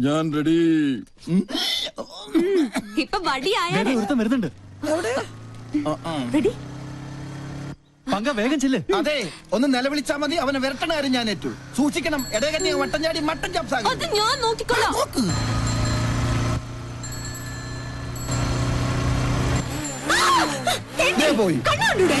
ഞാൻ റെഡി. ഇപ്പൊ വടിയായാലേ വരുന്നുണ്ട്. റെഡി പങ്ക വേഗം ചെല്ല്. അതെ, ഒന്ന് നിലവിളിച്ചാ മതി. അവനെ വിരട്ടണ കാര്യം ഞാൻ ഏറ്റു. സൂക്ഷിക്കണം, ഇടകഞ്ഞ വട്ടം ചാടി മട്ടൻ ചാപ്സാകും. അത് ഞാൻ നോക്കിക്കൊള്ളാം. പോയി കണ്ണുകൊണ്ടൂടെ?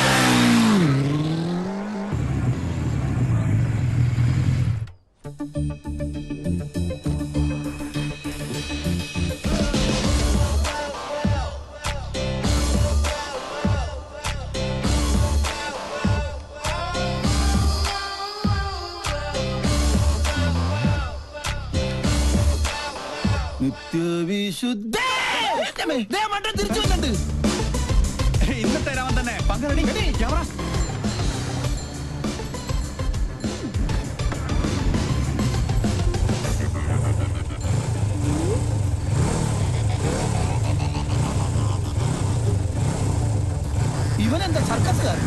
നിത്യവിശുദ്ധ മട്ടൻ തിരിച്ചു വന്നിട്ട് ഇന്നത്തെ രാമൻ തന്നെ. പങ്ക റെഡി. ക്യാമറ. ഇവനെന്താ സർക്കസുകാരൻ?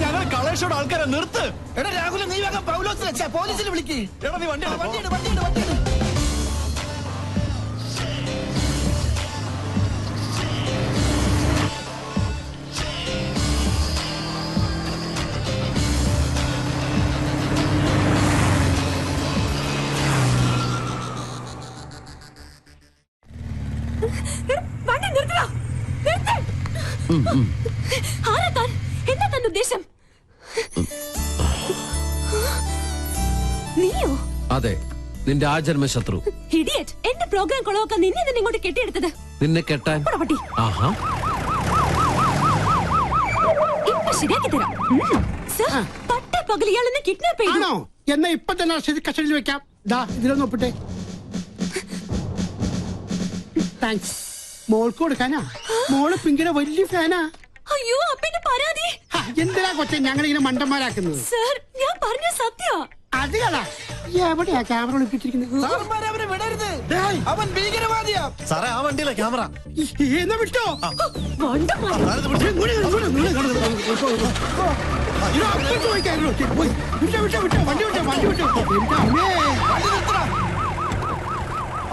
ഞങ്ങൾ കളേഷോട് ആൾക്കാരെ നിർത്ത്. എടാ രാഹുൽ, നീ വേഗം പൗലോസിനെ പോലീസിൽ വിളിക്ക്. എടാ നീ വണ്ടി വണ്ടിയുണ്ട് വണ്ടിയുണ്ട് വണ്ടിയുണ്ട്. വണ്ടി നിർത്തടാ, നിർത്ത്. ആരാ താൻ? എന്താ തന്റെ ഉദ്ദേശം? നീയോ? അതെ, നിന്റെ ആജന്മ ശത്രു. ഇഡിയറ്റ്. എന്റെ പ്രോഗ്രാം കൊളവാക്കാൻ നിന്നെ തന്നെ ഇങ്ങോട്ട് കെട്ടിയെടുത്തത്. നിന്നെ കെട്ടാൻ? പട്ടി. ആഹാ, ഇപ്പൊ ശരിയാക്കി തരാം. സർ, പട്ടേ പകൽ ഇയാളെന്നെ കിഡ്നാപ്പ് ചെയ്തു. ആണോ? എന്നാ ഇപ്പൊ തന്നെ കസ്റ്റഡിയിൽ വെക്കാം. ഇതിലൊന്ന് ഒപ്പിട്ടെ. താങ്ക്സ്. മോൾക്ക് കൊടുക്കാനാ? മോള് പിങ്കിയുടെ വലിയ ഫാനാ. അയ്യോ, അപ്പന്റെ പരാതി. എന്തിനാ കൊച്ചെ ഞങ്ങളിങ്ങനെ മണ്ടന്മാരാക്കുന്നത്? സർ, ഞാൻ പറഞ്ഞ സത്യ. അത് കളാ. എവിടെയാ ക്യാമറ ഒളിപ്പിച്ചിരിക്കുന്നത്? സാറന്മാരെ അവനെ വിടരുത്. അവൻ ഭീകരവാദിയാ. സാറേ, ആ വണ്ടിയിലെ ക്യാമറ. എന്നാ വിട്ടോ.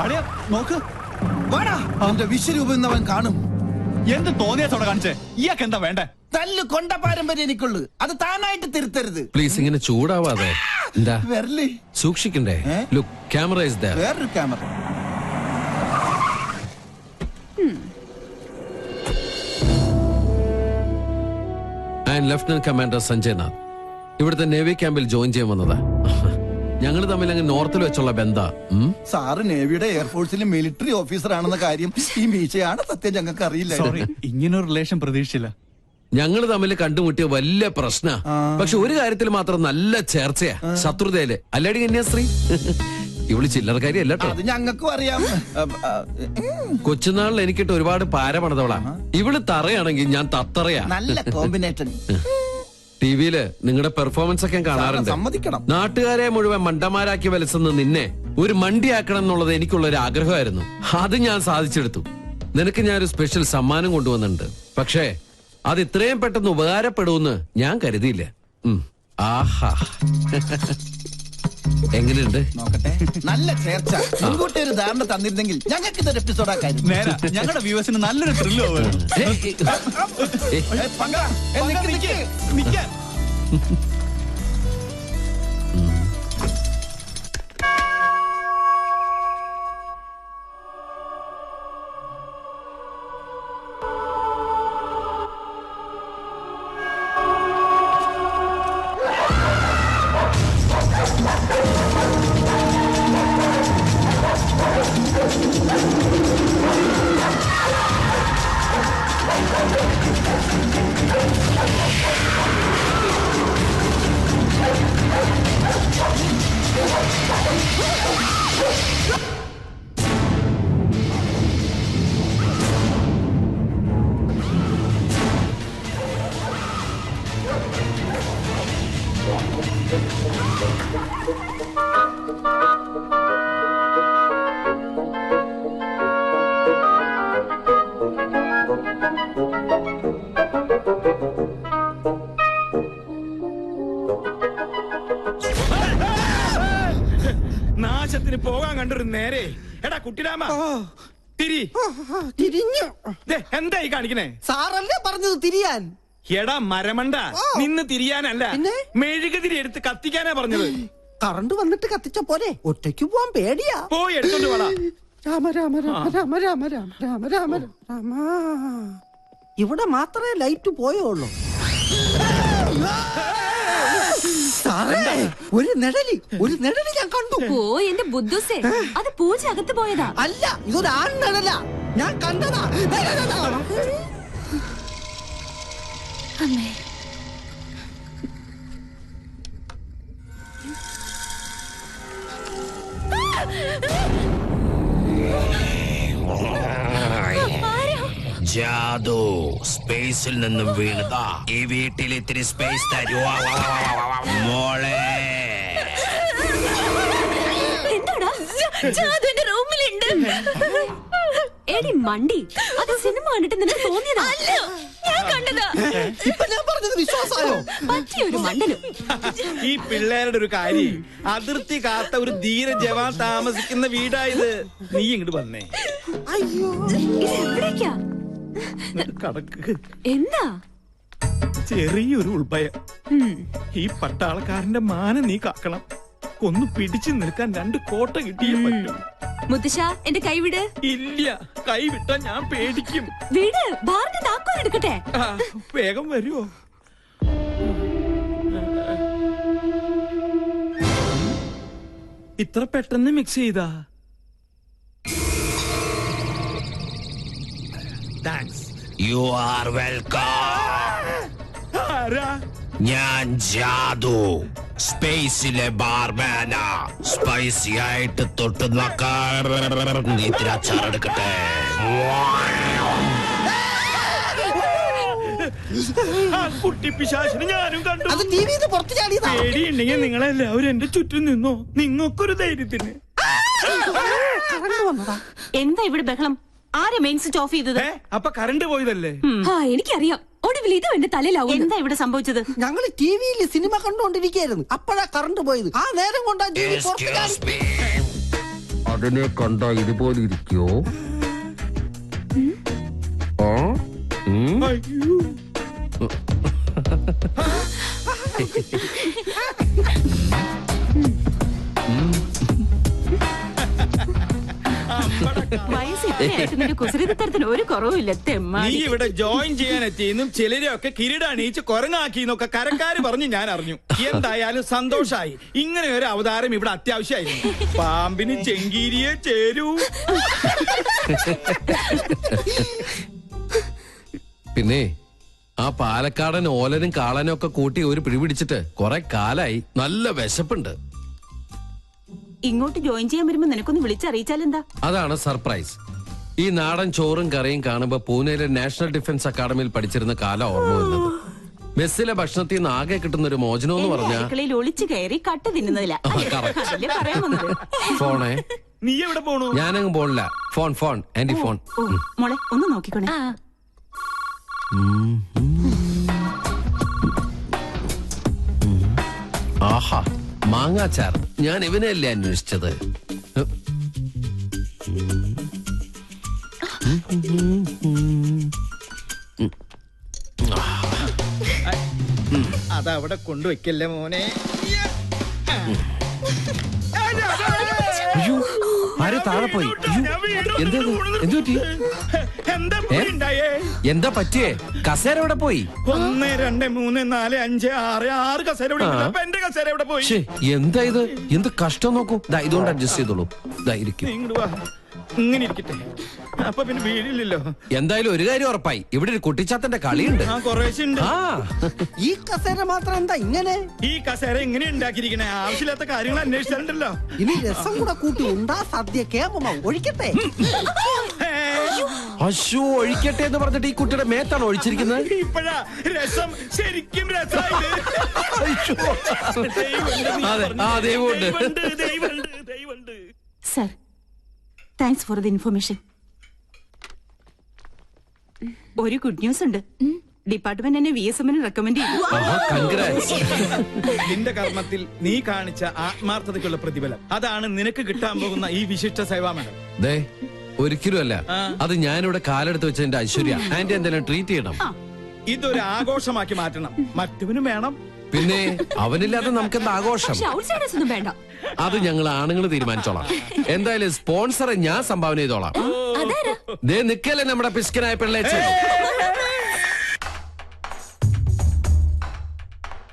അടയാ നോക്ക്. വാടാ, അവന്റെ വിശ്വരൂപം എന്നവൻ കാണും. എന്ത് തോന്നിയാസോടെ കാണിച്ചേ? ഇയാൾക്ക് എന്താ വേണ്ടേ? തല്ലു കൊണ്ട പാരമ്പര്യം എനിക്കുള്ളു. അത് താനായിട്ട് തിരുത്തരുത്. പ്ലീസ് ഇങ്ങനെ ചൂടാവാതെ. എന്താ വരല് സൂക്ഷിക്കണ്ടേ? Look, camera is there. വേറൊരു camera. Lieutenant commander Sanjay Nath ഇവിടുത്തെ നേവി ക്യാമ്പിൽ ജോയിൻ ചെയ്യാൻ വന്നതാ. ഞങ്ങൾ തമ്മിൽ അങ്ങ് നോർത്തിൽ വെച്ചുള്ള ബന്ധ. സാറ് നേവിയുടെ എയർഫോഴ്സിലെ മിലിറ്ററി ഓഫീസർ ആണെന്ന കാര്യം ഈ മീശയാണ് സത്യം ഞങ്ങൾക്ക് അറിയില്ല. ഇങ്ങനൊരു റിലേഷൻ പ്രതീക്ഷിച്ചില്ല. ഞങ്ങൾ തമ്മിൽ കണ്ടുമുട്ടിയ വലിയ പ്രശ്ന. പക്ഷെ ഒരു കാര്യത്തിൽ മാത്രം നല്ല ചേർച്ചയാ, ശത്രുതയില്. അല്ലടി കന്യാസ്ത്രീ, ഇവള് ചില്ലറക്കാരി അല്ലട്ടോ. അത് ഞങ്ങൾക്കും അറിയാം. കൊച്ചുനാളിൽ എനിക്കിട്ട് ഒരുപാട് പാര പണിതവളാ. ഇവള് തറയാണെങ്കിൽ ഞാൻ തത്തറയാ. നല്ല കോമ്പിനേഷൻ. ടിവിയില് നിങ്ങളുടെ പെർഫോമൻസ് ഒക്കെ കാണാറുണ്ട്. സമ്മതിക്കണം. നാട്ടുകാരെ മുഴുവൻ മണ്ടന്മാരാക്കി വലിച്ചെന്ന് നിന്നെ ഒരു മണ്ടിയാക്കണം എന്നുള്ളത് എനിക്കുള്ള ഒരു ആഗ്രഹമായിരുന്നു. അത് ഞാൻ സാധിച്ചെടുത്തു. നിനക്ക് ഞാനൊരു സ്പെഷ്യൽ സമ്മാനം കൊണ്ടുവന്നിട്ടുണ്ട്. പക്ഷേ അത് ഇത്രയും പെട്ടെന്ന് ഉപകാരപ്പെടുമെന്ന് ഞാൻ കരുതിയില്ല. ആഹാ, എങ്ങനെയുണ്ട്? നോക്കട്ടെ. നല്ല ചേർച്ച. മുൻകൂട്ടി ഒരു ധാരണ തന്നിരുന്നെങ്കിൽ ഞങ്ങൾക്ക് ഇതൊരു എപ്പിസോഡ് ആക്കായിരുന്നു. നേരാ, ഞങ്ങളുടെ വ്യൂവേഴ്സിന് നല്ലൊരു ത്രില്ല് നിൽക്കാൻ. ആവശ്യത്തിന് പോകാൻ കണ്ടൊരു നേരെ. എടാ കുട്ടിരാമ തിരി. തിരിഞ്ഞു. എന്തായി കാണിക്കണേ? സാറല്ലേ പറഞ്ഞത് തിരിയാൻ? എടാ മരമണ്ട, നിന്ന് തിരിയാനല്ല, പിന്നെ? മെഴുകുതിരി എടുത്ത് കത്തിക്കാനാ പറഞ്ഞത്. കറണ്ട് വന്നിട്ട് കത്തിച്ച പോലെ ഒറ്റയ്ക്ക് പോവാൻ പേടിയാ. പോയി എടുത്തോണ്ട് വാടാ. രാമ രാമ രാമ രാമ രാമ രാമ രാമ രാമ രാമ. ഇവിടെ മാത്രമേ ലൈറ്റ് പോയുള്ളൂ. സാറേ, ഒരു നിഴലി ഞാൻ കണ്ടു. ഓ എന്റെ ബുദ്ധുസേ, അത് പൂജ അകത്ത് പോയതാ. അല്ല, ഇതൊരു ആൺ നിഴല. ഞാൻ കണ്ടതാ. അമ്മേ, ജാദു സ്പേസിൽ നിന്നും വീണതാ. ഈ വീട്ടിൽ ഇത്തിരി സ്പേസ് തരുവാ മോളെ. എന്താടാ ജാദുവിന്റെ റൂമിലുണ്ട്. എടി മണ്ടി, അത് സിനിമ കണ്ടിട്ട് നിനക്ക് തോന്നിയതാ? ഞാൻ കണ്ടതാ. ഇപ്പൊ ഞാൻ പറഞ്ഞത് വിശ്വാസമായോ? പറ്റിയൊരു മണ്ടനും. ഈ പിള്ളേരുടെ ഒരു കാര്യം, അതിർത്തി കാത്ത ഒരു ധീര ജവാൻ താമസിക്കുന്ന വീടായത്. നീ ഇങ്ങോട്ട് വന്നേ. അയ്യോ, ഇത് എവിടേക്കാ? കടക്ക്. എന്താ? ചെറിയൊരു ഉൾഭയം. ഈ പട്ടാളക്കാരന്റെ മാനം നീ കാക്കണം. ഒന്ന് പിടിച്ചു നിൽക്കാൻ 2 കോട്ട കിട്ടിയേ പറ്റും. മുത്തശ്ശ, എന്റെ കൈവിട്. ഇല്ല, കൈ വിട്ടാ ഞാൻ പേടിക്കും. വീട് ബാറിന്റെ താക്കോൽ എടുക്കട്ടെ. വേഗം വരുമോ? ഇത്ര പെട്ടെന്ന് മിക്സ് ചെയ്താ? താങ്ക്സ്. You are welcome. ആരാ? ഞാൻ ജാദു, സ്പേസിലെ ബാർമാനാ. സ്പൈസി ആയിട്ട് തൊട്ട് ഇത്തിരി അച്ചാറെടുക്കട്ടെ. ആ കുട്ടി പിശാചിനെ ഞാനും കണ്ടു. അത് ടിവിന്ന് പുറത്തു ചാടിയതാ. പേടിയുണ്ടെങ്കിൽ നിങ്ങളെല്ലാവരും എന്റെ ചുറ്റും നിന്നോ. നിങ്ങൾക്കൊരു ധൈര്യത്തിന്. കറണ്ട് വന്നതാ. എന്താ ഇവിടെ ബഹളം? ആരെ മെയിൻ സ്വിച്ച് ഓഫ് ചെയ്തത്? അപ്പൊ കറണ്ട് പോയതല്ലേ? എനിക്കറിയാം. ഒടുവിൽ ഇതും എന്റെ തലയിലാവും. എന്താ ഇവിടെ സംഭവിച്ചത്? ഞങ്ങള് ടിവിയിൽ സിനിമ കണ്ടുകൊണ്ടിരിക്കുകയായിരുന്നു. അപ്പോഴാ കറണ്ട് പോയത്. ആ നേരം കൊണ്ടാ ടിവി പുറത്തു ചാടി. Excuse me. അതിനെ കണ്ട ഇതുപോലെ ഇരിക്കോ? അയ്യോ. വയസ്സ് ഇത്രയായിട്ട് നിന്റെ കുസൃതിത്തരത്തിന് ഒരു കുറവുമില്ല. നീ തെമ്മാടി. ഇവിടെ ജോയിൻ ചെയ്യാൻ എത്തിയെന്നും ചിലരെയൊക്കെ കിരീടണീച്ച് കുരങ്ങാക്കിന്നൊക്കെ കരക്കാര് പറഞ്ഞ് ഞാൻ അറിഞ്ഞു. എന്തായാലും സന്തോഷായി. ഇങ്ങനെ ഒരു അവതാരം ഇവിടെ അത്യാവശ്യമായിരുന്നു. പാമ്പിന് ചെങ്കീരിയെ ചേരൂ. പിന്നെ ആ പാലക്കാടൻ ഓലനും കാളനും ഒക്കെ കൂട്ടി ഒരു പിടിപിടിച്ചിട്ട് കുറെ കാലായി. നല്ല വിശപ്പുണ്ട്. ഇങ്ങോട്ട് ജോയിൻ ചെയ്യാൻ വരുമ്പോ നിനക്കൊന്ന് വിളിച്ചറിയിച്ചാലെന്താ? അതാണ് സർപ്രൈസ്. ഈ നാടൻ ചോറും കറിയും കാണുമ്പോ പൂനെയിലെ നാഷണൽ ഡിഫൻസ് അക്കാദമിയിൽ പഠിച്ചിരുന്ന കാലം ഓർമ്മ വരുന്നത്. മെസ്സിലെ ഭക്ഷണത്തിൽ നിന്ന് ആകെ കിട്ടുന്ന ഒരു മോചനം എന്ന് പറഞ്ഞാൽ അടുക്കളയിൽ ഒളിച്ചു കയറി കട്ട തിന്നുന്നതില്ല. അതല്ലേ പറയാൻ വന്നത്. ഫോണേ. നീ എവിടെ പോണു? ഞാനങ്ങ് പോണില്ല. Phone anti phone. ഓ മോളെ ഒന്ന് നോക്കിക്കോണേ. ആഹാ, മാങ്ങാച്ചാർ. ഞാൻ ഇവനെയല്ലേ അന്വേഷിച്ചത്. അതവിടെ കൊണ്ടുവയ്ക്കല്ലേ മോനെ. അയ്യോ, ആരോ താഴെ പോയി. എന്ത് പറ്റി? എന്താ പറ്റിയേ? കസേര എവിടെ പോയി? 1 2 3 4 5 6 6 കസേര ഇവിടെ ഉണ്ട്. അപ്പൊ എന്റെ കസേര എവിടെ പോയി? എന്താ ഇത്? എന്ത് കഷ്ടം നോക്കൂ. ഇതുകൊണ്ട് അഡ്ജസ്റ്റ് ചെയ്തോളൂ. ഇരിക്കും. ഇങ്ങോട്ട് വാ. ഇങ്ങനെ ഇരിക്കട്ടെ. അപ്പൊ പിന്നെ വീടില്ലല്ലോ. എന്തായാലും ഒരു കാര്യം ഉറപ്പായി, ഇവിടെ ഒരു കുട്ടിച്ചാത്തന്റെ കളിയുണ്ട്. ആ കുറേശ്ശുണ്ട്. ഈ കസേര മാത്രം എന്താ ഇങ്ങനെ? ഈ കസേര എങ്ങനെ ഉണ്ടാക്കിയിരിക്കണേ? ആവശ്യമില്ലാത്ത കാര്യങ്ങൾ അന്വേഷിച്ചിട്ടുണ്ടല്ലോ. ഇനി രസം കൂടെ കൂട്ടി ഉണ്ടാ സദ്യ കേമ ഒഴിക്കട്ടെ. അശോ, ഒഴിക്കട്ടെ എന്ന് പറഞ്ഞിട്ട് ഈ കുട്ടിയുടെ മേത്താണ് ഒഴിച്ചിരിക്കുന്നത്. ഇപ്പഴാ രസം ശരിക്കും രസമായത്. Sir, thanks for the information. ഒരു ഗുഡ് ന്യൂസ് ഉണ്ട്. ഡിപ്പാർട്ട്മെന്റ് എന്നെ VSM റെക്കമെൻഡ് ചെയ്തു. കൺഗ്രാറ്റ്സ്. നിന്റെ കർമ്മത്തിൽ നീ കാണിച്ച ആത്മാർത്ഥതയ്ക്കുള്ള പ്രതിഫലം അതാണ് നിനക്ക് കിട്ടാൻ പോകുന്ന ഈ വിശിഷ്ട സേവാ മെഡൽ. ദേ ഒരിക്കലും അല്ല, അത് ഞാനിവിടെ കാലെടുത്ത് വെച്ച എന്റെ ഐശ്വര്യ. ആന്റി എന്തെങ്കിലും ട്രീറ്റ് ചെയ്യണം. ഇതൊരു ആഘോഷമാക്കി മാറ്റണം. മറ്റവനും വേണം. പിന്നെ അവനില്ലാതെ നമുക്കെന്താ ആഘോഷം? പക്ഷെ ഔട്ട്സൈഡേഴ്സ് ഒന്നും വേണ്ട. അത് ഞങ്ങൾ ആണുങ്ങൾ തീരുമാനിച്ചോളാം. എന്തായാലും സ്പോൺസറെ ഞാൻ സംഭാവന ചെയ്തോളാം. അതാരാ? ദേ നിക്കല്ലേ നമ്മുടെ പിസ്കനായ പിള്ളേച്ചൻ.